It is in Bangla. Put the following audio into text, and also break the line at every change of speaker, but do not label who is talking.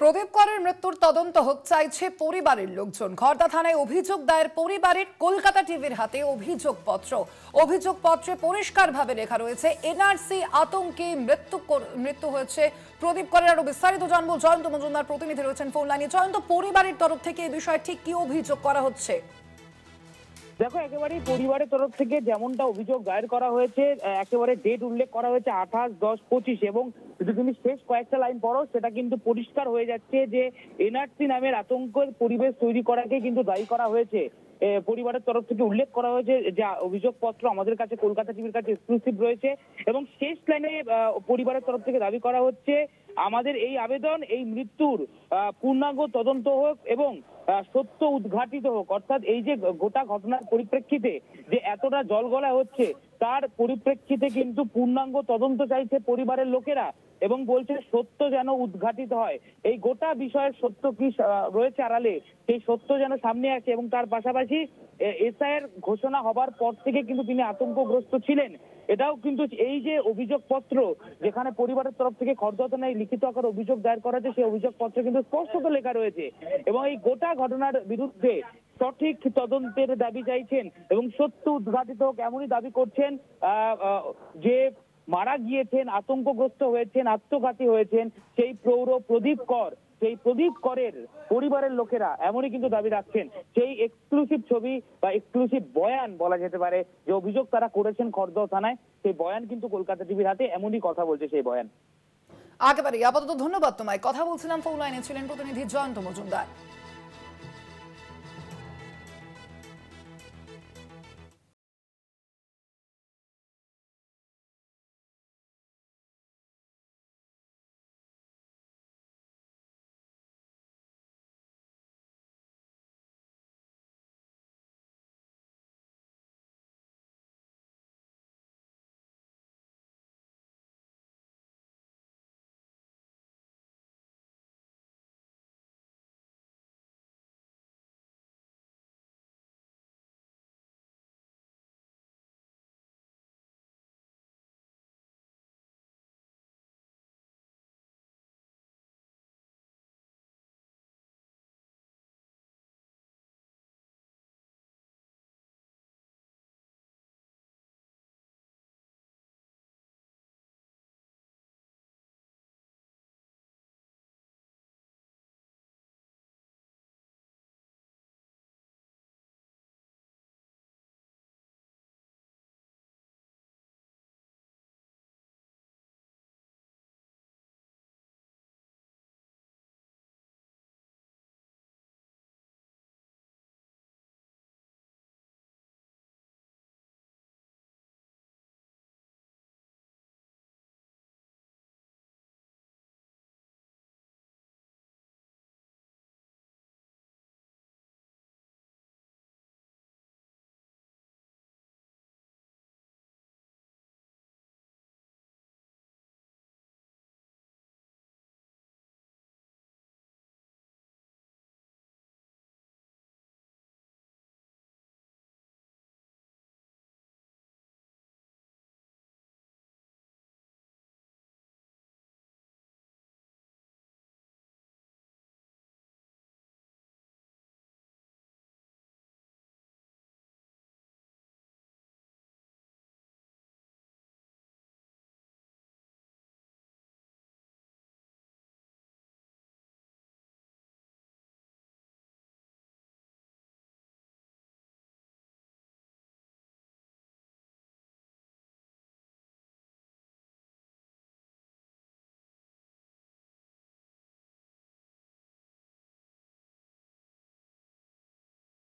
প্রদীপ করের মৃত্যুর তদন্ত হোক চাইছে পরিবারের লোকজন। খড়দা থানায় অভিযোগ দায়ের পরিবারের। কলকাতা টিভির হাতে অভিযোগপত্রে পরিষ্কারভাবে লেখা রয়েছে এনআরসি আতঙ্কে মৃত্যু হয়েছে প্রদীপ করের। আরো বিস্তারিত জানবো, জয়ন্ত মজুমদার প্রতিনিধি রয়েছেন ফোন লাইনে। জয়ন্ত, পরিবারের তরফ থেকে এই বিষয়ে ঠিক কি অভিযোগ করা হচ্ছে?
দেখো, একেবারেই পরিবারের তরফ থেকে যেমনটা অভিযোগ দায়ের করা হয়েছে, একেবারে ডেট উল্লেখ করা হয়েছে 28/10/25 এবং যদি তুমি শেষ কয়েকটা লাইন পড়ো সেটা কিন্তু পরিষ্কার হয়ে যাচ্ছে যে এনআরসি নামের আতঙ্কের পরিবেশ তৈরি করাকে কিন্তু দায়ী করা হয়েছে। পরিবারের তরফ থেকে উল্লেখ করা হয়েছে যে অভিযোগপত্র আমাদের কাছে কলকাতা টিভির কাছে এক্সক্লুসিভ রয়েছে এবং শেষ লাইনে পরিবারের তরফ থেকে দাবি করা হচ্ছে আমাদের এই আবেদন এই মৃত্যুর পূর্ণাঙ্গ তদন্ত হোক এবং সত্য উদ্ঘাটিত হোক। অর্থাৎ এই যে গোটা ঘটনার পরিপ্রেক্ষিতে যে এতটা জলগলা হচ্ছে তার পরিপ্রেক্ষিতে কিন্তু পূর্ণাঙ্গ তদন্ত চাইছে পরিবারের লোকেরা এবং বলছে সত্য যেন উদ্ঘাটিত হয়। এই গোটা বিষয়ের সত্য কি রয়েছে আড়ালে সেই সত্য যেন সামনে আসে এবং তার পাশাপাশি এসআইয়ের ঘোষণা হবার পর থেকে কিন্তু তিনি আতঙ্কগ্রস্ত ছিলেন। এটাও কিন্তু এই যে অভিযোগপত্র যেখানে পরিবারের তরফ থেকে খড়দা থানায় লিখিত আকারে অভিযোগ দায়ের করা হয়েছে সেই অভিযোগপত্রে কিন্তু স্পষ্টত লেখা রয়েছে এবং এই গোটা ঘটনার বিরুদ্ধে সঠিক তদন্তের দাবি চাইছেন এবং সত্য উদ্ঘাটিত হোক এমনই দাবি করছেন যে মারা গিয়েছেন, আতঙ্কগ্রস্ত হয়েছেন, আত্মঘাতী হয়েছেন সেই প্রদীপ করের পরিবারের লোকেরা এমনই কিন্তু দাবি রাখছেন। সেই এক্সক্লুসিভ ছবি বা এক্সক্লুসিভ বয়ান বলা যেতে পারে যে অভিযোগ তারা করেছেন খড়দহ থানায়, সেই বয়ান কিন্তু কলকাতা টিভির হাতে এমনই কথা বলছে সেই বয়ান।
একেবারে আপাতত ধন্যবাদ তোমায়। কথা বলছিলাম, ফোন লাইনে ছিলেন প্রতিনিধি জয়ন্ত মজুমদার।